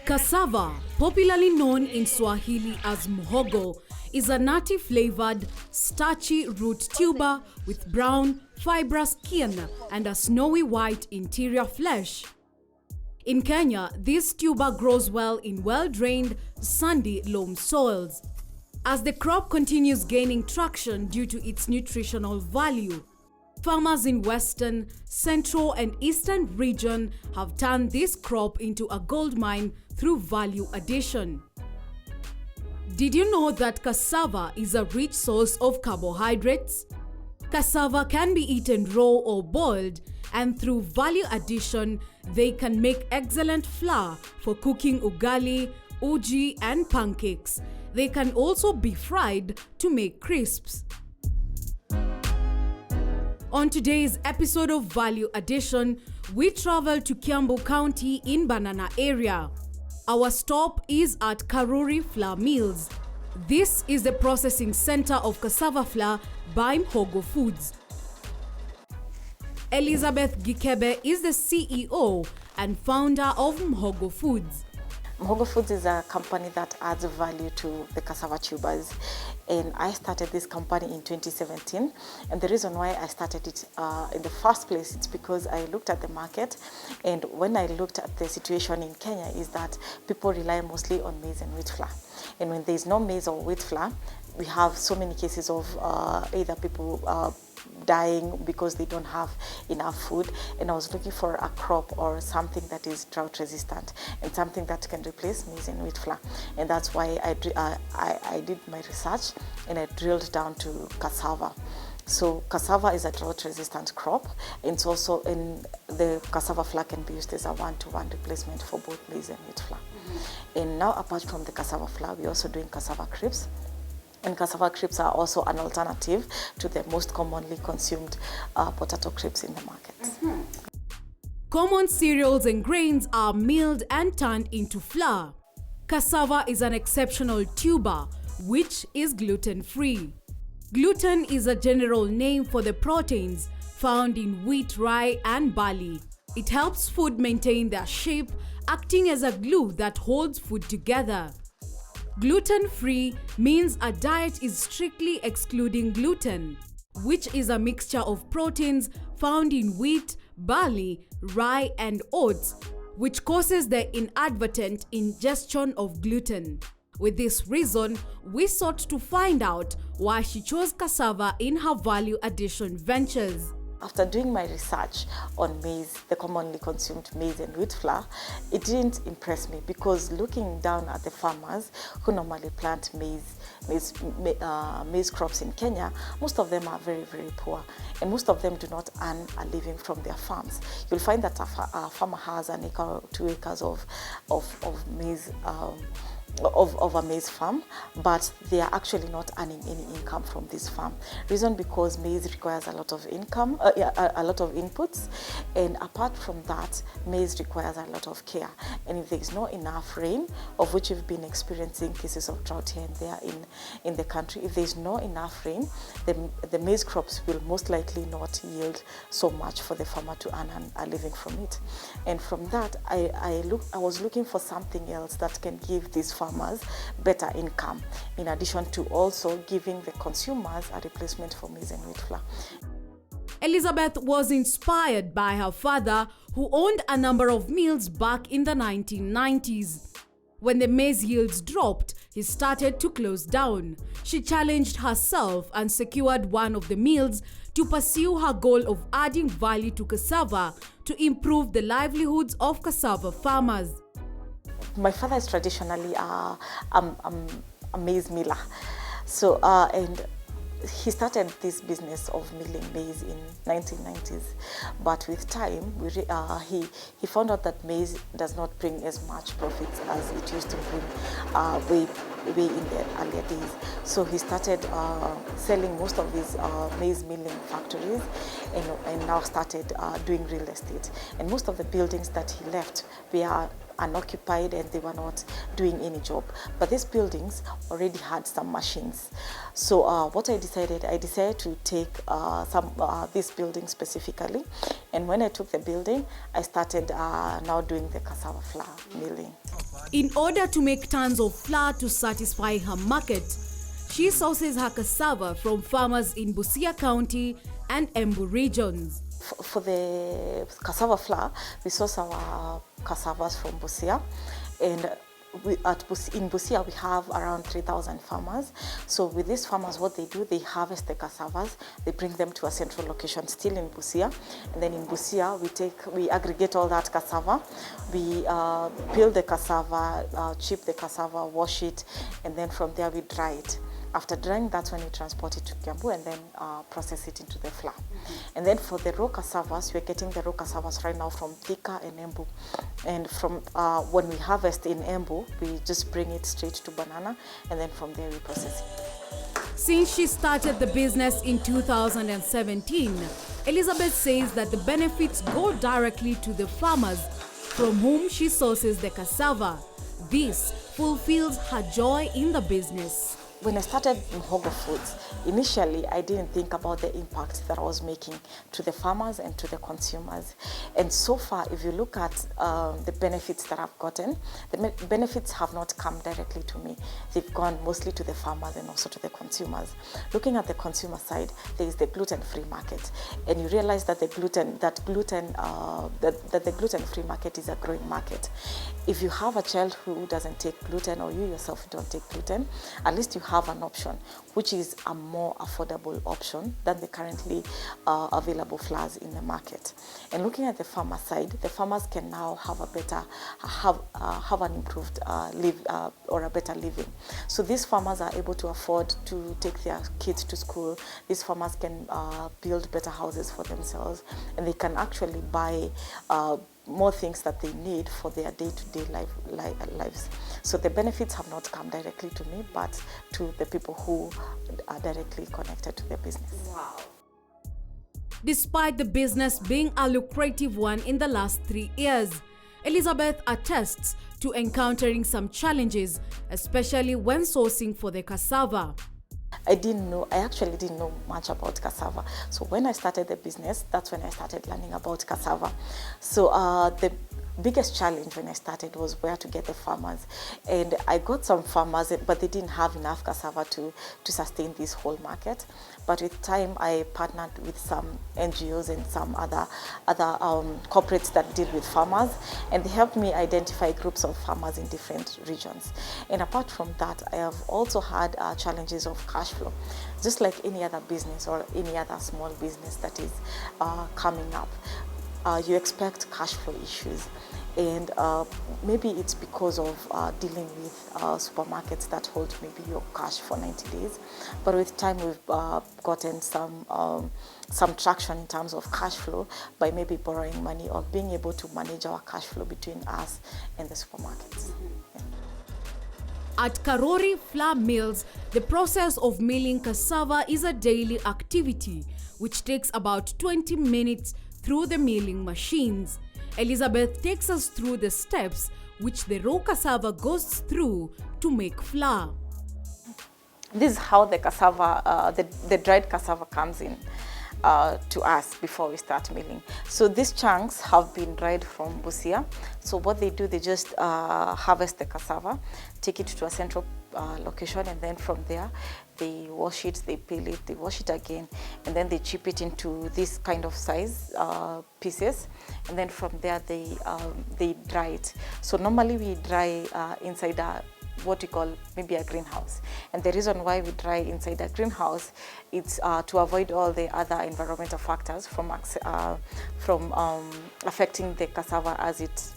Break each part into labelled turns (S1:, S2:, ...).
S1: Cassava, popularly known in Swahili as Mohogo, is a nutty-flavored, starchy root tuber with brown, fibrous skin and a snowy white interior flesh. In Kenya, this tuber grows well in well-drained, sandy loam soils. As the crop continues gaining traction due to its nutritional value, farmers in Western, Central and Eastern region have turned this crop into a gold mine through value addition. Did you know that cassava is a rich source of carbohydrates? Cassava can be eaten raw or boiled, and through value addition, they can make excellent flour for cooking ugali, uji and pancakes. They can also be fried to make crisps. On today's episode of Value Addition, we travel to Kiambu County in Banana area. Our stop is at Karuri Flour Mills. This is the processing center of cassava flour by Mohogo Foods. Elizabeth Gikebe is the CEO and founder of Mohogo Foods.
S2: Mohogo Foods is a company that adds value to the cassava tubers, and I started this company in 2017. And the reason why I started it in the first place, it's because I looked at the market, and when I looked at the situation in Kenya is that people rely mostly on maize and wheat flour. And when there is no maize or wheat flour, we have so many cases of either people dying because they don't have enough food, and I was looking for a crop or something that is drought resistant and something that can replace maize and wheat flour. And that's why I did my research and I drilled down to cassava. So cassava is a drought resistant crop, and it's also in the cassava flour can be used as a one-to-one replacement for both maize and wheat flour. And now, apart from the cassava flour, we're also doing cassava crisps. And cassava crisps are also an alternative to the most commonly consumed potato crisps in the market.
S1: Common cereals and grains are milled and turned into flour. Cassava is an exceptional tuber, which is gluten-free. Gluten is a general name for the proteins found in wheat, rye, and barley. It helps food maintain their shape, acting as a glue that holds food together. Gluten-free means a diet is strictly excluding gluten, which is a mixture of proteins found in wheat, barley, rye, and oats, which causes the inadvertent ingestion of gluten. With this reason, we sought to find out why she chose cassava in her value addition ventures.
S2: After doing my research on maize, the commonly consumed maize and wheat flour, it didn't impress me, because looking down at the farmers who normally plant maize crops in Kenya, most of them are very, very poor, and most of them do not earn a living from their farms. You'll find that a farmer has an acre or 2 acres of maize, of a maize farm, but they are actually not earning any income from this farm. Reason because maize requires a lot of income, a lot of inputs, and apart from that, maize requires a lot of care. And if there is not enough rain, of which we've been experiencing cases of drought here and there in the country, if there is not enough rain, the maize crops will most likely not yield so much for the farmer to earn a living from it. And from that, I was looking for something else that can give these farmers better income, in addition to also giving the consumers a replacement for maize and wheat flour.
S1: Elizabeth was inspired by her father, who owned a number of mills back in the 1990s. When the maize yields dropped, he started to close down. She challenged herself and secured one of the mills to pursue her goal of adding value to cassava to improve the livelihoods of cassava farmers.
S2: My father is traditionally a maize miller, so and he started this business of milling maize in 1990s. But with time, he found out that maize does not bring as much profits as it used to bring way in the earlier days. So he started selling most of his maize milling factories, and now started doing real estate. And most of the buildings that he left were unoccupied and they were not doing any job. But these buildings already had some machines. So what I decided to take this building specifically. And when I took the building, I started now doing the cassava flour milling.
S1: In order to make tons of flour to satisfy her market, she sources her cassava from farmers in Busia County and Embu regions.
S2: For the cassava flour, we source our cassavas from Busia, and in Busia we have around 3,000 farmers. So with these farmers, what they do, they harvest the cassavas, they bring them to a central location still in Busia, and then in Busia we aggregate all that cassava, we peel the cassava, chip the cassava, wash it, and then from there we dry it. After drying, that's when we transport it to Kiambu and then process it into the flour. And then for the raw cassavas, we're getting the raw cassavas right now from Thika and Embu. And from when we harvest in Embu, we just bring it straight to Banana, and then from there we process it.
S1: Since she started the business in 2017, Elizabeth says that the benefits go directly to the farmers from whom she sources the cassava. This fulfills her joy in the business.
S2: When I started Mohogo Foods, initially I didn't think about the impact that I was making to the farmers and to the consumers. And so far, if you look at the benefits that I've gotten, the benefits have not come directly to me. They've gone mostly to the farmers and also to the consumers. Looking at the consumer side, there is the gluten-free market, and you realize that the gluten-free market is a growing market. If you have a child who doesn't take gluten, or you yourself don't take gluten, at least you have an option, which is a more affordable option than the currently available flours in the market. And looking at the farmer side, the farmers can now have an improved or a better living. So these farmers are able to afford to take their kids to school. These farmers can build better houses for themselves, and they can actually buy more things that they need for their day-to-day lives. So the benefits have not come directly to me, but to the people who are directly connected to the business.
S1: Wow. Despite the business being a lucrative one in the last 3 years, Elizabeth attests to encountering some challenges, especially when sourcing for the cassava.
S2: I actually didn't know much about cassava. So when I started the business, that's when I started learning about cassava. So the biggest challenge when I started was where to get the farmers. And I got some farmers, but they didn't have enough cassava to sustain this whole market. But with time, I partnered with some NGOs and some other corporates that deal with farmers, and they helped me identify groups of farmers in different regions. And apart from that, I have also had challenges of cash flow. Just like any other business or any other small business that is coming up, you expect cash flow issues. And maybe it's because of dealing with supermarkets that hold maybe your cash for 90 days. But with time, we've gotten some traction in terms of cash flow by maybe borrowing money or being able to manage our cash flow between us and the supermarkets. Yeah.
S1: At Karori Flour Mills, the process of milling cassava is a daily activity, which takes about 20 minutes through the milling machines. Elizabeth takes us through the steps which the raw cassava goes through to make flour.
S2: This is how the cassava, the dried cassava comes in to us before we start milling. So these chunks have been dried from Busia. So what they do, they just harvest the cassava, take it to a central location, and then from there they wash it, they peel it, they wash it again, and then they chip it into this kind of size pieces, and then from there they dry it. So normally we dry inside what we call maybe a greenhouse, and the reason why we dry inside a greenhouse, it's to avoid all the other environmental factors from affecting the cassava as it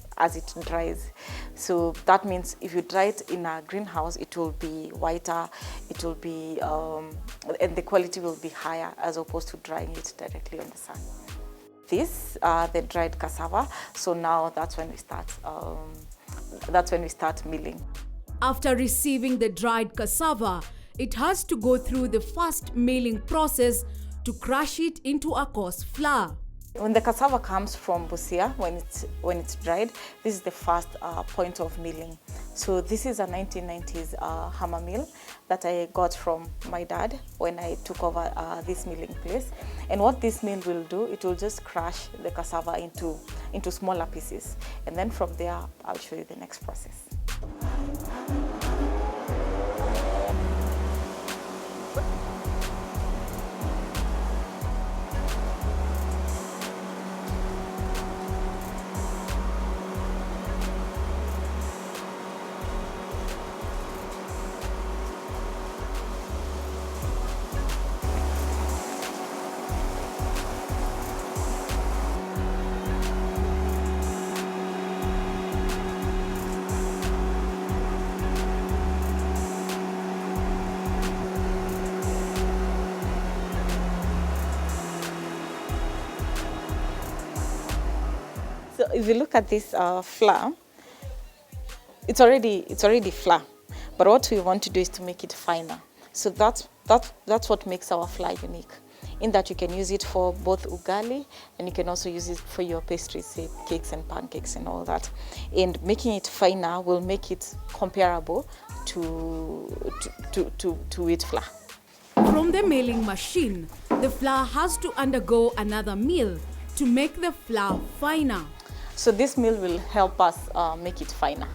S2: dries. So that means if you dry it in a greenhouse, it will be whiter, it will be, and the quality will be higher as opposed to drying it directly on the sun. This, the dried cassava, so now that's when we start milling.
S1: After receiving the dried cassava, it has to go through the first milling process to crush it into a coarse flour.
S2: When the cassava comes from Busia, when it's dried, this is the first point of milling. So this is a 1990s hammer mill that I got from my dad when I took over this milling place. And what this mill will do, it will just crush the cassava into smaller pieces. And then from there, I'll show you the next process. So if you look at this flour, it's already flour, but what we want to do is to make it finer. So that's what makes our flour unique, in that you can use it for both ugali and you can also use it for your pastries, say cakes and pancakes and all that. And making it finer will make it comparable to wheat flour.
S1: From the milling machine, the flour has to undergo another mill to make the flour finer.
S2: So this mill will help us make it finer.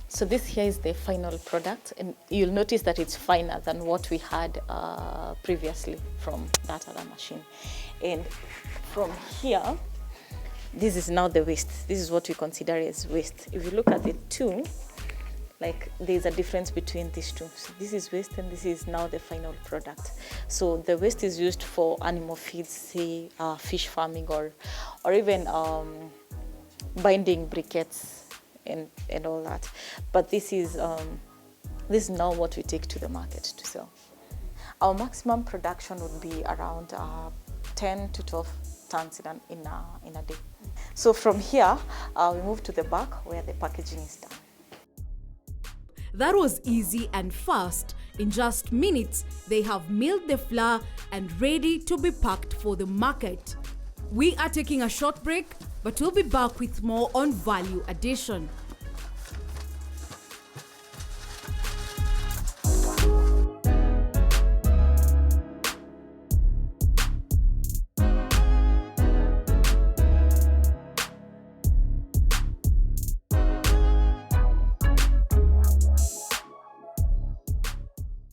S2: So this here is the final product, and you'll notice that it's finer than what we had previously from that other machine. And from here, this is now the waste. This is what we consider as waste. If you look at the two, like there's a difference between these two. So this is waste and this is now the final product. So the waste is used for animal feeds, say fish farming or even binding briquettes and all that. But this is now what we take to the market to sell. Our maximum production would be around 10 to 12 tons in a day. So from here, we move to the back where the packaging is done.
S1: That was easy and fast. In just minutes, they have milled the flour and ready to be packed for the market. We are taking a short break, but we'll be back with more on value addition.